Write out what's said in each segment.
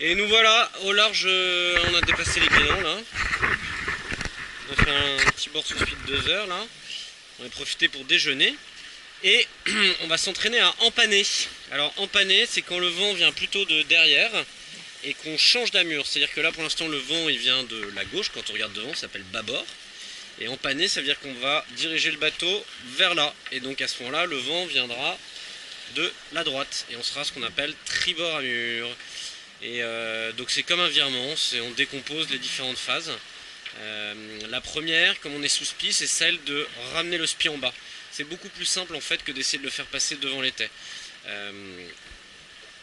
Et nous voilà au large, on a dépassé les guédons là. On a fait un petit bord sous speed 2 heures là. On a profité pour déjeuner. Et on va s'entraîner à empanner. Alors empanner, c'est quand le vent vient plutôt de derrière et qu'on change d'amure. C'est-à-dire que là pour l'instant le vent il vient de la gauche, quand on regarde devant ça s'appelle bâbord. Et empanner, ça veut dire qu'on va diriger le bateau vers là. Et donc à ce moment-là, le vent viendra de la droite. Et on sera ce qu'on appelle tribord amure. Et donc c'est comme un virement, on décompose les différentes phases. La première, comme on est sous spi, c'est celle de ramener le spi en bas. C'est beaucoup plus simple en fait que d'essayer de le faire passer devant l'étai.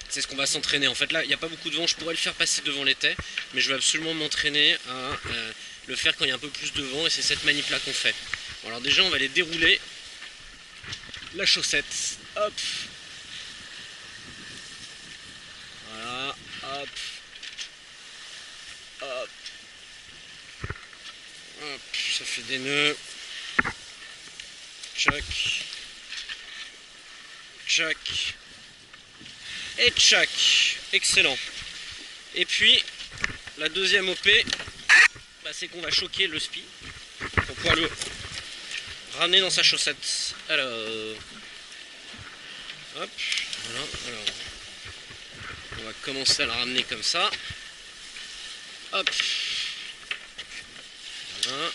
C'est ce qu'on va s'entraîner. En fait là, il n'y a pas beaucoup de vent, je pourrais le faire passer devant l'étai, mais je vais absolument m'entraîner à le faire quand il y a un peu plus de vent, et c'est cette manip là qu'on fait. Bon, alors déjà on va aller dérouler la chaussette. Hop. Voilà. Hop. Hop. Hop. Ça fait des nœuds. Tchac. Tchac. Et tchac. Excellent. Et puis la deuxième OP, bah, c'est qu'on va choquer le spi pour pouvoir le ramener dans sa chaussette. Alors, hop, voilà, alors, on va commencer à le ramener comme ça. Hop, voilà.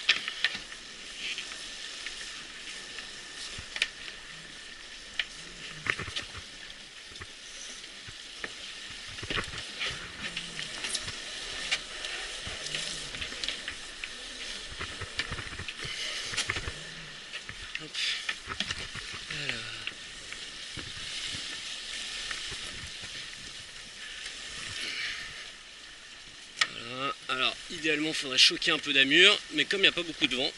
Alors idéalement il faudrait choquer un peu d'amure, mais comme il n'y a pas beaucoup de vent,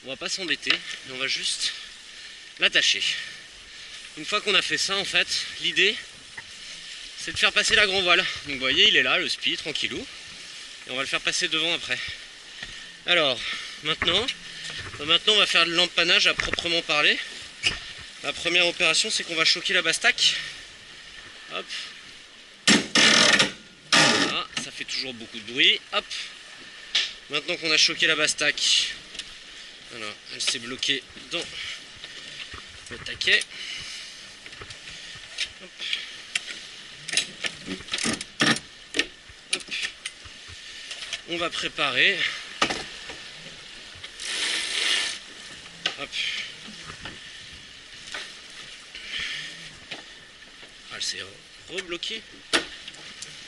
on va pas s'embêter, on va juste l'attacher. Une fois qu'on a fait ça, en fait, l'idée c'est de faire passer la grand voile. Donc vous voyez, il est là, le spi, tranquillou, et on va le faire passer devant après. Alors maintenant on va faire de l'empannage à proprement parler. La première opération, c'est qu'on va choquer la bastaque. Hop. Voilà, ça fait toujours beaucoup de bruit. Hop. Maintenant qu'on a choqué la bastaque, alors elle s'est bloquée dans le taquet. Hop. Hop. On va préparer. Hop. Ah, elle s'est rebloquée.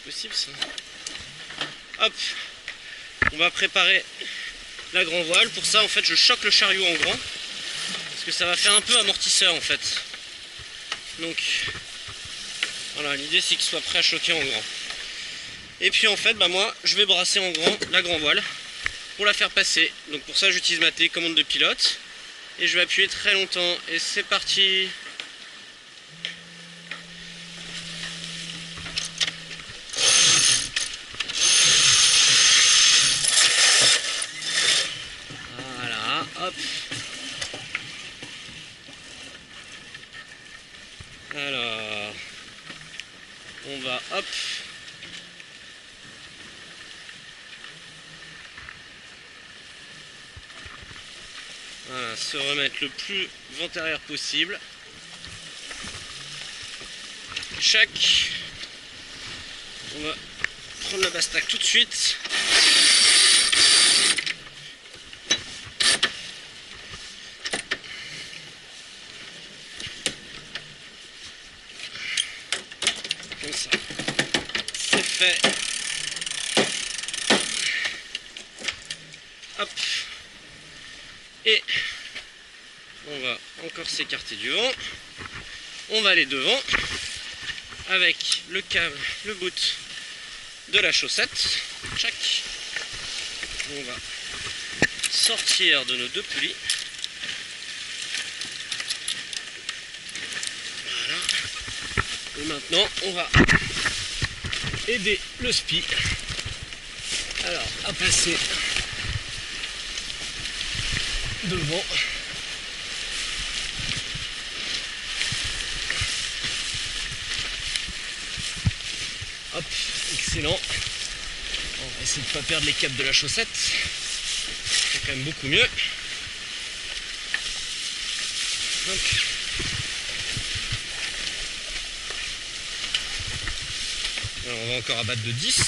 Possible ça. Hop. On va préparer la grand voile. Pour ça, en fait, je choque le chariot en grand, parce que ça va faire un peu amortisseur, en fait. Donc, voilà, l'idée c'est qu'il soit prêt à choquer en grand. Et puis, en fait, bah, moi, je vais brasser en grand la grand voile pour la faire passer. Donc, pour ça, j'utilise ma télécommande de pilote. Et je vais appuyer très longtemps. Et c'est parti. Hop. Alors, on va hop. Voilà, se remettre le plus vent arrière possible. Chaque. On va prendre la bastaque tout de suite. Comme ça. C'est fait. Hop. Et on va encore s'écarter du vent. On va aller devant avec le câble, le bout de la chaussette. Tchac. On va sortir de nos deux poulies. Voilà. Et maintenant, on va aider le spi alors à passer devant. Hop. Excellent. On va essayer de ne pas perdre les câbles de la chaussette. C'est quand même beaucoup mieux. Hop. Alors on va encore abattre de 10.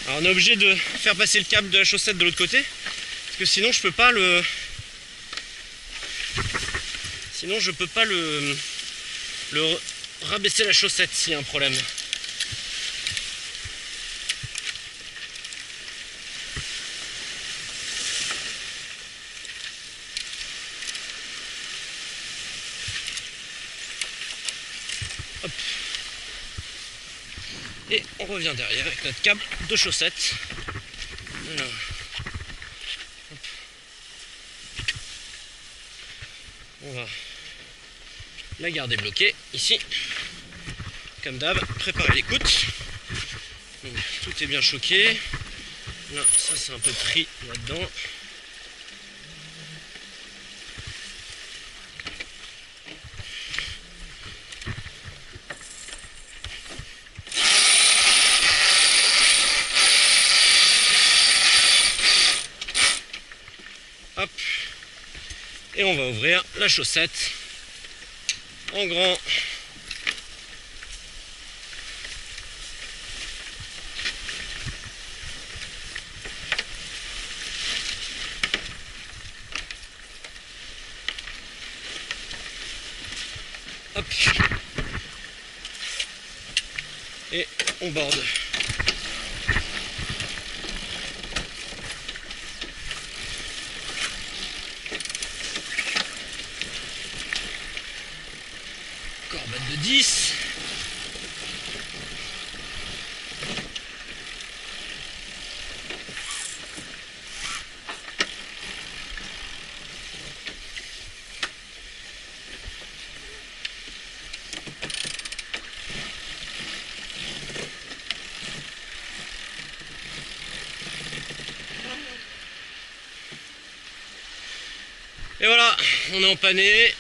Alors on est obligé de faire passer le câble de la chaussette de l'autre côté, parce que sinon je peux pas le... Sinon je peux pas le rabaisser la chaussette s'il y a un problème. Hop. Et on revient derrière avec notre câble de chaussette. Voilà. Hop. On va la garder bloquée ici. Comme d'hab, préparer l'écoute. Tout est bien choqué. Là, ça c'est un peu pris là-dedans. Hop. Et on va ouvrir la chaussette en grand. Hop. Et on borde. Encore battre de 10. Et voilà, on est empanné.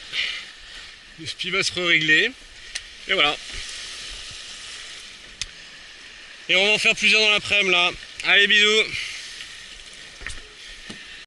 Le spi va se régler. Et voilà. Et on va en faire plusieurs dans l'après-midi là. Allez, bisous.